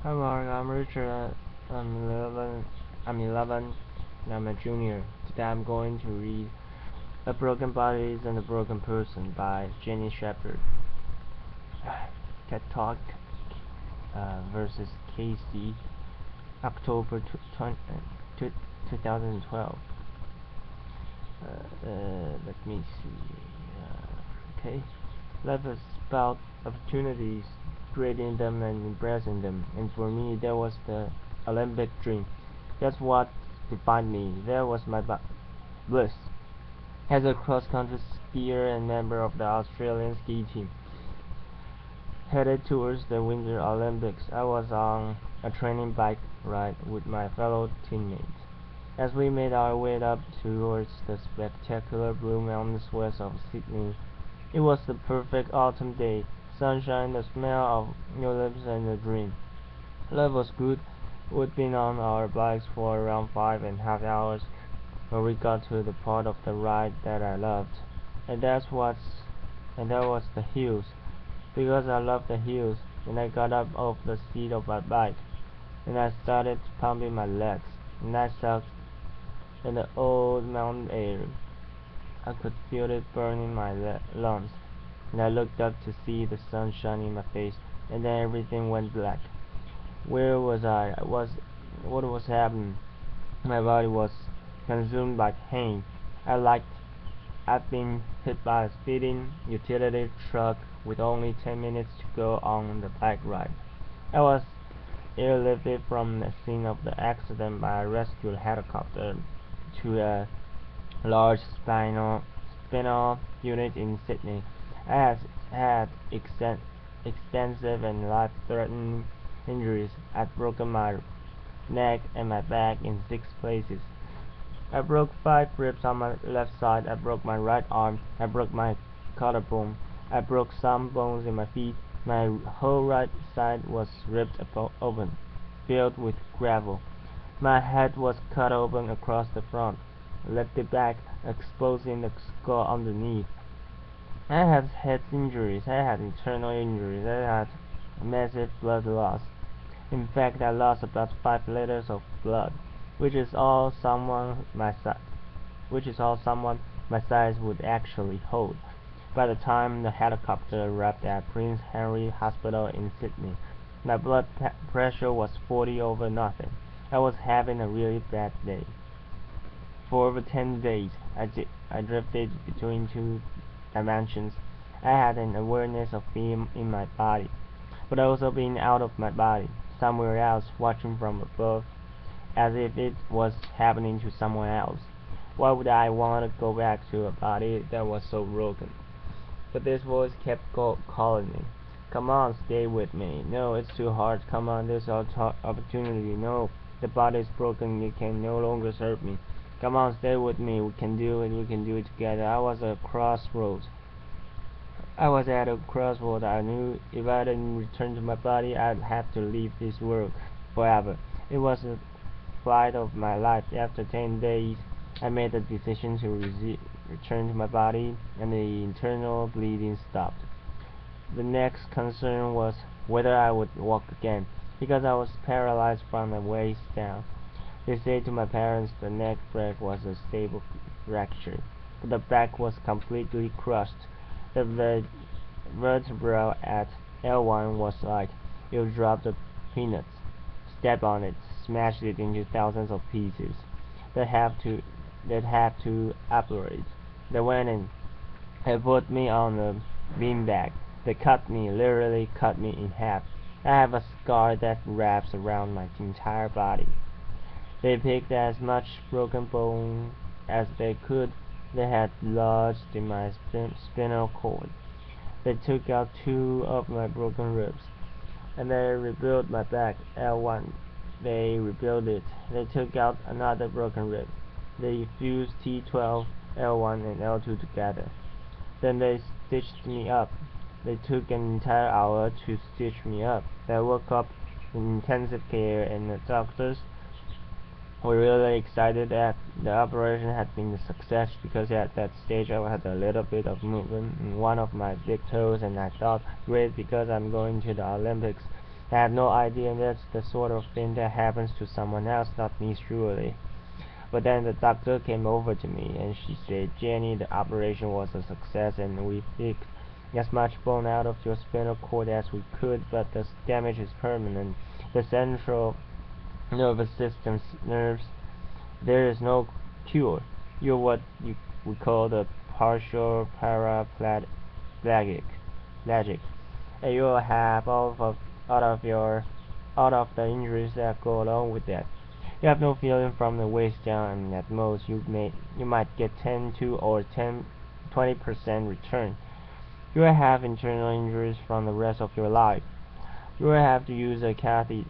Hi Mark, I'm Richard. I'm 11. I'm 11. And I'm a junior. Today I'm going to read "A Broken Bodies and a Broken Person" by Jenny Shepherd. TED Talk versus Casey, October 2012. Let me see. Okay. Life is about opportunities, creating them and embracing them. And for me, that was the Olympic dream. That's what defined me. That was my bliss. As a cross-country skier and member of the Australian ski team, headed towards the Winter Olympics, I was on a training bike ride with my fellow teammates. As we made our way up towards the spectacular Blue Mountains west of Sydney, it was the perfect autumn day, sunshine, the smell of tulips, and a dream. Life was good. We'd been on our bikes for around 5.5 hours when we got to the part of the ride that I loved, and that was the hills. Because I loved the hills, and I got up off the seat of my bike, and I started pumping my legs, and I sucked in the old mountain air. I could feel it burning my lungs, and I looked up to see the sun shining in my face, and then everything went black. Where was I? What was happening? My body was consumed by pain. I liked I'd been hit by a speeding utility truck with only 10 minutes to go on the bike ride. I was airlifted from the scene of the accident by a rescue helicopter to a large spinal unit in Sydney. I had extensive and life-threatening injuries. I'd broken my neck and my back in 6 places. I broke 5 ribs on my left side. I broke my right arm. I broke my collarbone. I broke some bones in my feet. My whole right side was ripped open, filled with gravel. My head was cut open across the front, left the back, exposing the skull underneath. I had head injuries. I had internal injuries. I had massive blood loss. In fact, I lost about 5 liters of blood, which is all someone my si which is all someone my size would actually hold. By the time the helicopter arrived at Prince Henry Hospital in Sydney, my blood pressure was 40 over nothing. I was having a really bad day. For over 10 days, I drifted between two dimensions. I had an awareness of being in my body, but also being out of my body, somewhere else, watching from above, as if it was happening to someone else. Why would I want to go back to a body that was so broken? But this voice kept calling me. Come on, stay with me. No, it's too hard. Come on, there's opportunity. No, the body is broken. You can no longer serve me. Come on, stay with me. We can do it. We can do it together. I was at a crossroads. I knew if I didn't return to my body, I'd have to leave this world forever. It was the flight of my life. After 10 days, I made the decision to return to my body, and the internal bleeding stopped. The next concern was whether I would walk again, because I was paralyzed from the waist down. They said to my parents the neck break was a stable fracture, but the back was completely crushed. The vertebra at L1 was like you dropped a peanut, stepped on it, smashed it into thousands of pieces. They have to that had to operate. They went in. They put me on a beanbag. They cut me, literally cut me in half. I have a scar that wraps around my entire body. They picked as much broken bone as they could. They had lodged in my spinal cord. They took out 2 of my broken ribs, and they rebuilt my back. L1. They rebuilt it. They took out another broken rib. They fused T12, L1, and L2 together. Then they stitched me up. They took an entire hour to stitch me up. I woke up in intensive care, and the doctors were really excited that the operation had been a success, because at that stage I had a little bit of movement in one of my big toes, and I thought, great, because I'm going to the Olympics. I had no idea that's the sort of thing that happens to someone else, not me, surely. But then the doctor came over to me and she said, Jenny, the operation was a success and we picked as much bone out of your spinal cord as we could, but the damage is permanent. The central nervous system's nerves, there is no cure. You're what we call the partial paraplegic, and you'll have all of the injuries that go along with that. You have no feeling from the waist down, and at most you might get 10 to or 20% return. You will have internal injuries from the rest of your life. You will have to use a catheter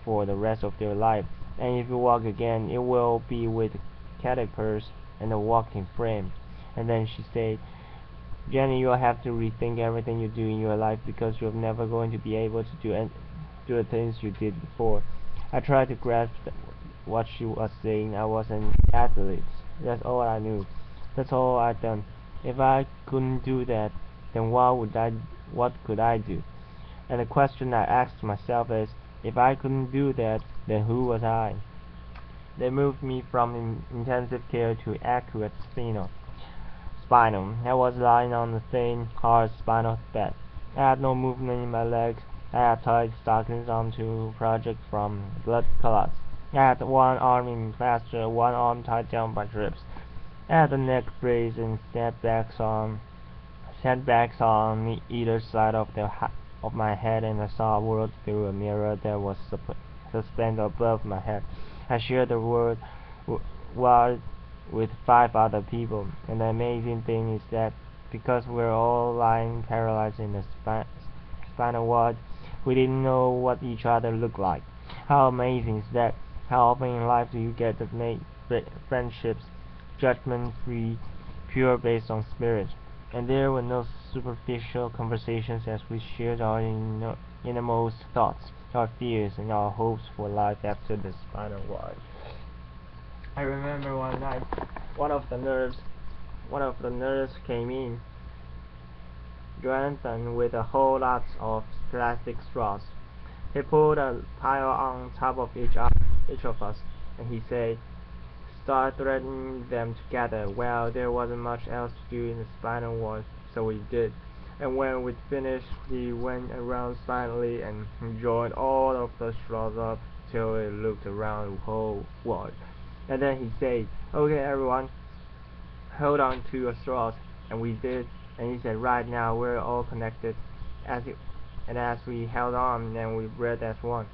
for the rest of your life, and if you walk again, it will be with catheters and a walking frame. And then she said, Jenny, you'll have to rethink everything you do in your life because you're never going to be able to do the things you did before. I tried to grasp what she was saying. I was an athlete. That's all I knew. That's all I'd done. If I couldn't do that, then what could I do? And the question I asked myself is, if I couldn't do that, then who was I? They moved me from intensive care to acute spinal. I was lying on the thin, hard spinal bed. I had no movement in my legs. I had tied stockings on to project from blood clots. I had one arm in plaster, one arm tied down by drips. I had a neck brace and sandbags on either side of my head, and I saw a world through a mirror that was suspended above my head. I shared the world with 5 other people, and the amazing thing is that because we're all lying paralyzed in the spinal ward, we didn't know what each other looked like. How amazing is that? How often in life do you get to make friendships judgment-free, pure, based on spirit? And there were no superficial conversations as we shared our innermost thoughts, our fears, and our hopes for life after the spinal ward. I remember one night, one of the nerves came in, Jonathan, with a whole lot of plastic straws. He pulled a pile on top of each of us, and he said, start threading them together. Well, there wasn't much else to do in the spinal ward, so we did. And when we'd finished, he went around silently and joined all of the straws up till it looked around the whole ward. And then he said, okay everyone, hold on to your straws. And we did. And he said, right now we're all connected. As we held on, and we breathed as one.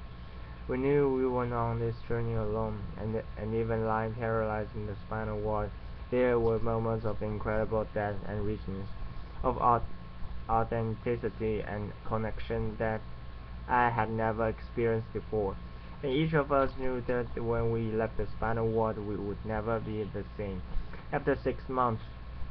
We knew we weren't on this journey alone, and even lying paralyzed in the spinal ward, there were moments of incredible depth and richness, of authenticity and connection that I had never experienced before. And each of us knew that when we left the spinal ward, we would never be the same. After 6 months,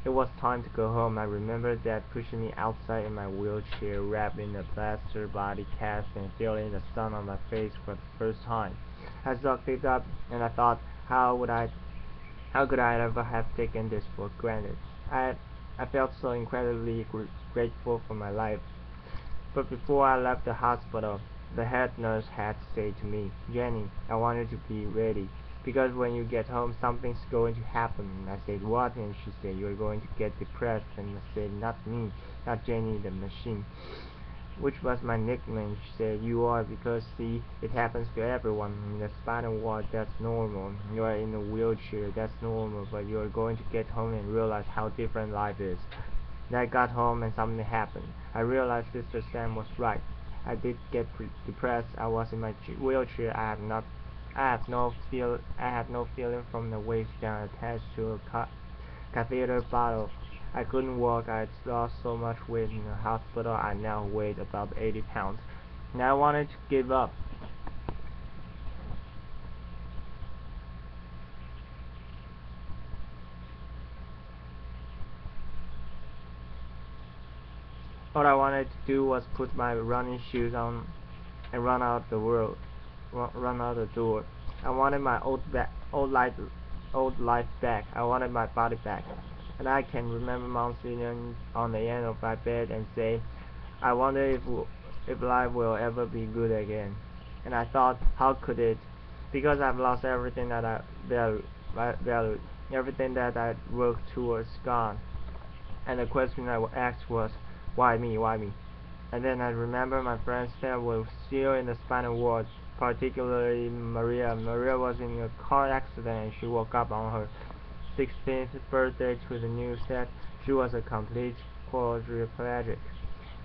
it was time to go home. I remember Dad pushing me outside in my wheelchair, wrapped in a plaster body cast and feeling the sun on my face for the first time. I sucked it up, and I thought, how could I ever have taken this for granted? I felt so incredibly grateful for my life. But before I left the hospital, the head nurse had said to me, Jenny, I want you to be ready, because when you get home something's going to happen. And I said, what? And she said, you're going to get depressed. And I said, not me, not Jenny the machine, which was my nickname. She said, you are, because see, it happens to everyone. In the spinal ward, that's normal. You are in a wheelchair, that's normal, but you are going to get home and realize how different life is. And I got home and something happened. I realized Sister Sam was right. I did get depressed. I was in my wheelchair. I had no feeling from the waist down attached to a catheter bottle. I couldn't walk. I had lost so much weight in the hospital. I now weighed about 80 pounds. And I wanted to give up. All I wanted to do was put my running shoes on and run out the door. I wanted my old life back. I wanted my body back. And I can remember Mom sitting on the end of my bed and say, I wonder if life will ever be good again. And I thought, how could it? Because I've lost everything that I valued, everything that I worked towards gone. And the question I asked was, why me, why me? And then I remember my friends that were still in the spinal ward, particularly Maria. Maria was in a car accident and she woke up on her 16th birthday to the news that she was a complete quadriplegic,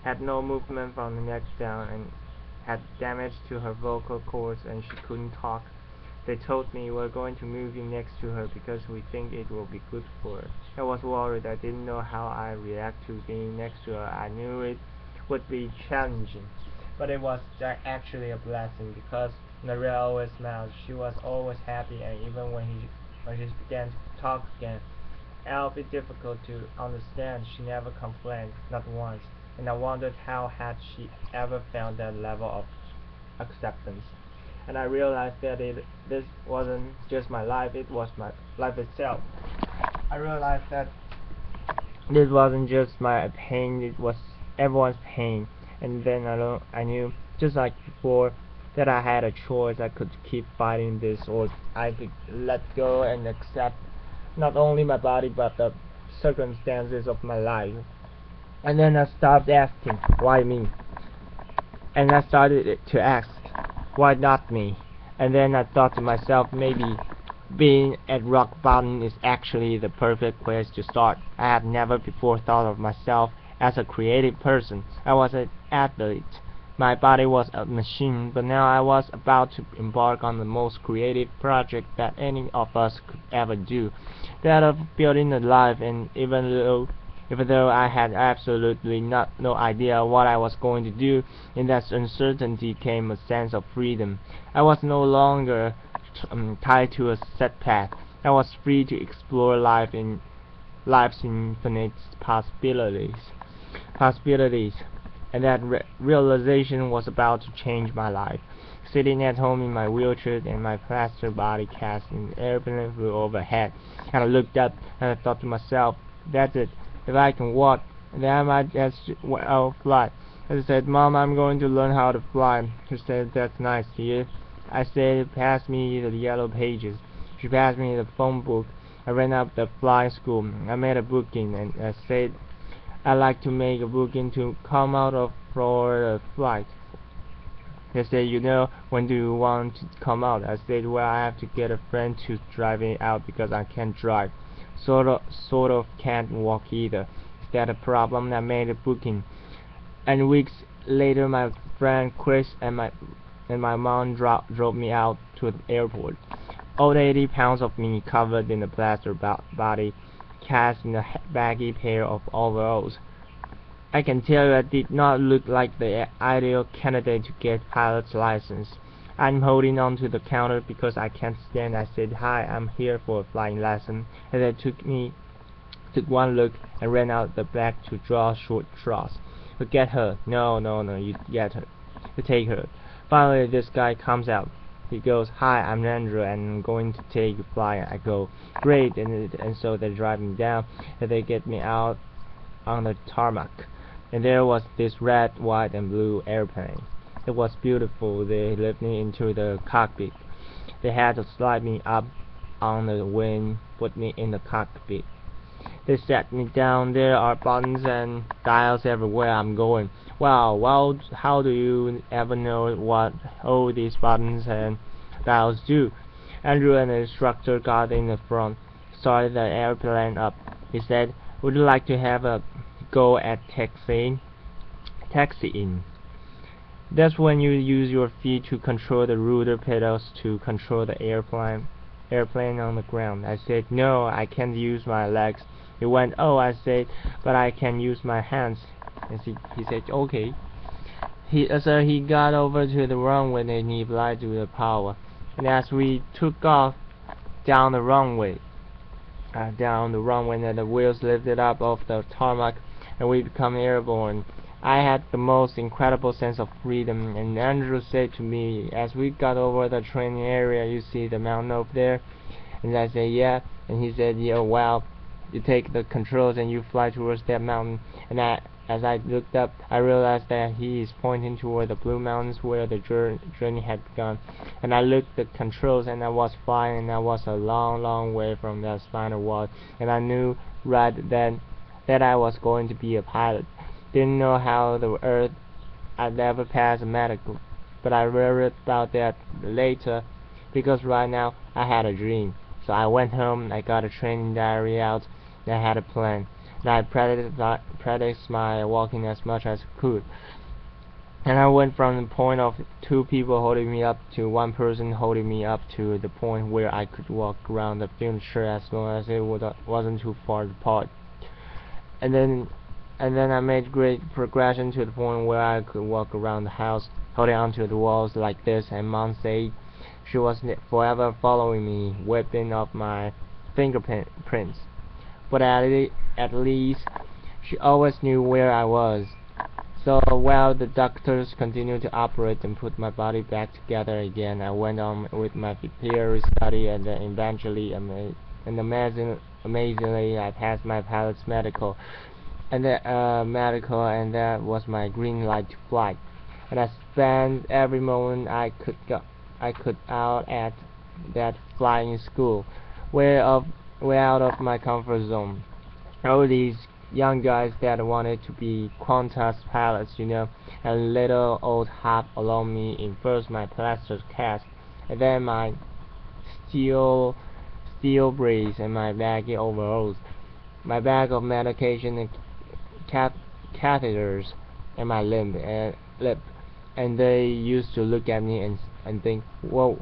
had no movement from the neck down, and had damage to her vocal cords and she couldn't talk. They told me, we're going to move you next to her because we think it will be good for her. I was worried. I didn't know how I'd react to being next to her. I knew it would be challenging, but it was actually a blessing because Maria always smiled. She was always happy, and even when she began to talk again, albeit difficult to understand, she never complained, not once. And I wondered how had she ever found that level of acceptance. And I realized that this wasn't just my life, it was my life itself. I realized that this wasn't just my pain, it was everyone's pain. And then I knew, just like before, that I had a choice. I could keep fighting this, or I could let go and accept not only my body but the circumstances of my life. And then I stopped asking, why me? And I started to ask, why not me? And then I thought to myself, maybe being at rock bottom is actually the perfect place to start. I had never before thought of myself as a creative person. I was an athlete. My body was a machine, but now I was about to embark on the most creative project that any of us could ever do, that of building a life. And even though I had absolutely no idea what I was going to do, in that uncertainty came a sense of freedom. I was no longer tied to a set path. I was free to explore life's infinite possibilities, and that realization was about to change my life. Sitting at home in my wheelchair and my plaster body cast, an airplane flew overhead, and I looked up and I thought to myself, that's it. If I can walk, then I might just well fly. I said, Mom, I'm going to learn how to fly. She said, that's nice, dear. I said, pass me the yellow pages. She passed me the phone book. I ran up the flying school. I made a booking, and I said, I'd like to make a booking to come out of Florida flight. They said, when do you want to come out? I said, well, I have to get a friend to drive me out because I can't drive. Sort of can't walk either. Is that a problem? I made a booking. And weeks later, my friend Chris and my mom drove me out to the airport. All 80 pounds of me covered in a plaster body, cast in a baggy pair of overalls. I can tell you I did not look like the ideal candidate to get pilot's license. I'm holding on to the counter because I can't stand. I said, hi, I'm here for a flying lesson. And they took one look and ran out the back to draw short straws. But get her. No, you get her. You take her. Finally, this guy comes out. He goes, hi, I'm Andrew, and I'm going to take you flying. I go, great, and so they drive me down, and they get me out on the tarmac. And there was this red, white, and blue airplane. It was beautiful. They lifted me into the cockpit. They had to slide me up on the wing, put me in the cockpit. They sat me down. There are buttons and dials everywhere I'm going. Wow, well, how do you ever know what all these buttons and dials do? Andrew and the instructor got in the front, started the airplane up. He said, would you like to have a go at taxiing? That's when you use your feet to control the rudder pedals to control the airplane on the ground. I said, no, I can't use my legs. He went, oh, I said, but I can use my hands. And he said, okay. So he got over to the runway and he applied to the power. And as we took off down the runway, and the wheels lifted up off the tarmac, and we become airborne. I had the most incredible sense of freedom, and Andrew said to me, as we got over the training area, you see the mountain over there? And I said, yeah. And he said, yeah, well, you take the controls and you fly towards that mountain. And as I looked up, I realized that he is pointing toward the blue mountains where the journey had begun. And I looked at the controls, and I was flying, and I was a long, long way from that spinal wall. And I knew right then that I was going to be a pilot. Didn't know how the earth. I'd never passed a medical, but I worried about that later, because right now I had a dream. So I went home, I got a training diary out, and I had a plan. And I practiced my walking as much as I could. And I went from the point of two people holding me up to one person holding me up to the point where I could walk around the furniture as long as it wasn't too far apart. And then I made great progression to the point where I could walk around the house holding onto the walls like this, and Mom said she was forever following me, whipping off my fingerprints. But at least she always knew where I was. So while the doctors continued to operate and put my body back together again, I went on with my theory study, and then eventually, amazingly, I passed my pilot's medical, and that was my green light to fly. And I spent every moment I could out at that flying school, way out of my comfort zone. All these young guys that wanted to be Qantas pilots, and little old Hop along me in first my plaster cast, and then my steel brace and my baggy overalls, my bag of medication and catheters, and my lip, and they used to look at me and think, whoa,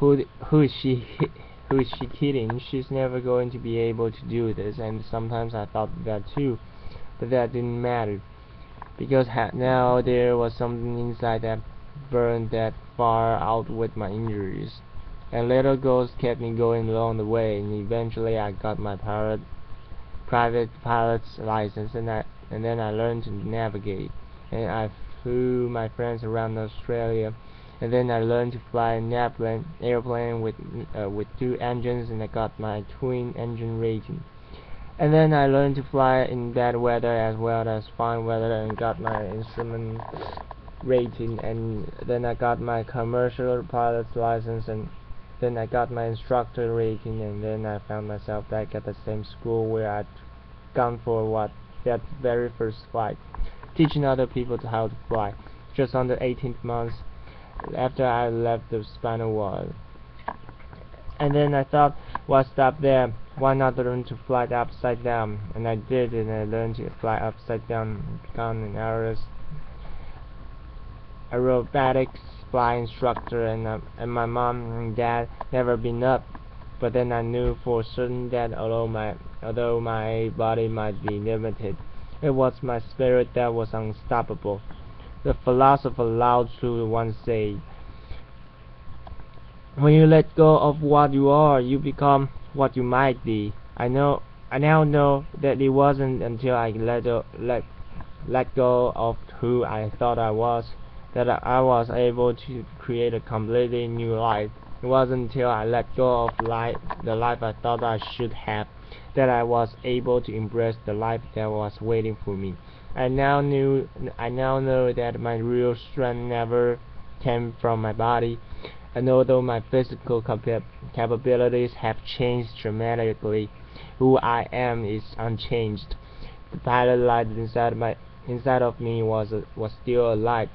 who is she? Who is she kidding? She's never going to be able to do this. And sometimes I thought that too, but that didn't matter, because now there was something inside that burned that far out with my injuries. And little goals kept me going along the way, and eventually I got my private pilot's license, and then I learned to navigate, and I flew my friends around Australia. And then I learned to fly an airplane with two engines, and I got my twin engine rating. And then I learned to fly in bad weather as well as fine weather, and got my instrument rating. And then I got my commercial pilot's license, and then I got my instructor rating. And then I found myself back at the same school where I'd gone for that very first flight, teaching other people how to fly, just on the 18th month after I left the spinal ward. And then I thought, why stop there? Why not learn to fly upside down? And I did, and I learned to fly upside down, become an aerobatics fly instructor, and my mom and dad never been up. But then I knew for certain that although my body might be limited, it was my spirit that was unstoppable. The philosopher Lao Tzu once said, "When you let go of what you are, you become what you might be." I now know that it wasn't until I let go of who I thought I was that I was able to create a completely new life. It wasn't until I let go of the life I thought I should have, that I was able to embrace the life that was waiting for me. I now know that my real strength never came from my body, and although my physical capabilities have changed dramatically, who I am is unchanged. The pilot light inside of me was still alive,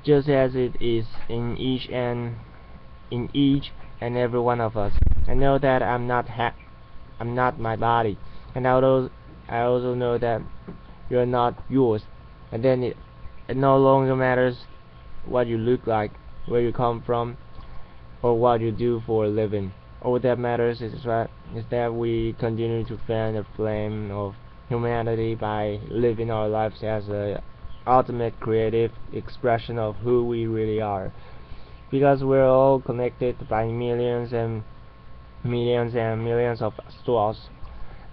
just as it is in each and every one of us. I know that I'm not my body, and I also know that you're not yours. And then it no longer matters what you look like, where you come from, or what you do for a living. All that matters is that we continue to fan the flame of humanity by living our lives as a ultimate creative expression of who we really are. Because we're all connected by millions and millions of stars,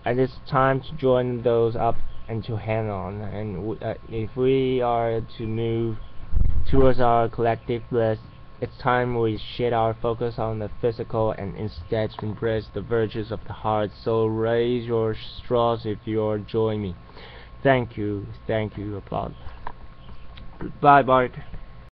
and it's time to join those up and to hang on. And if we are to move towards our collective bliss, It's time we shift our focus on the physical and instead embrace the virtues of the heart. So raise your straws if you're joining me. Thank you, applause. Goodbye, Bart.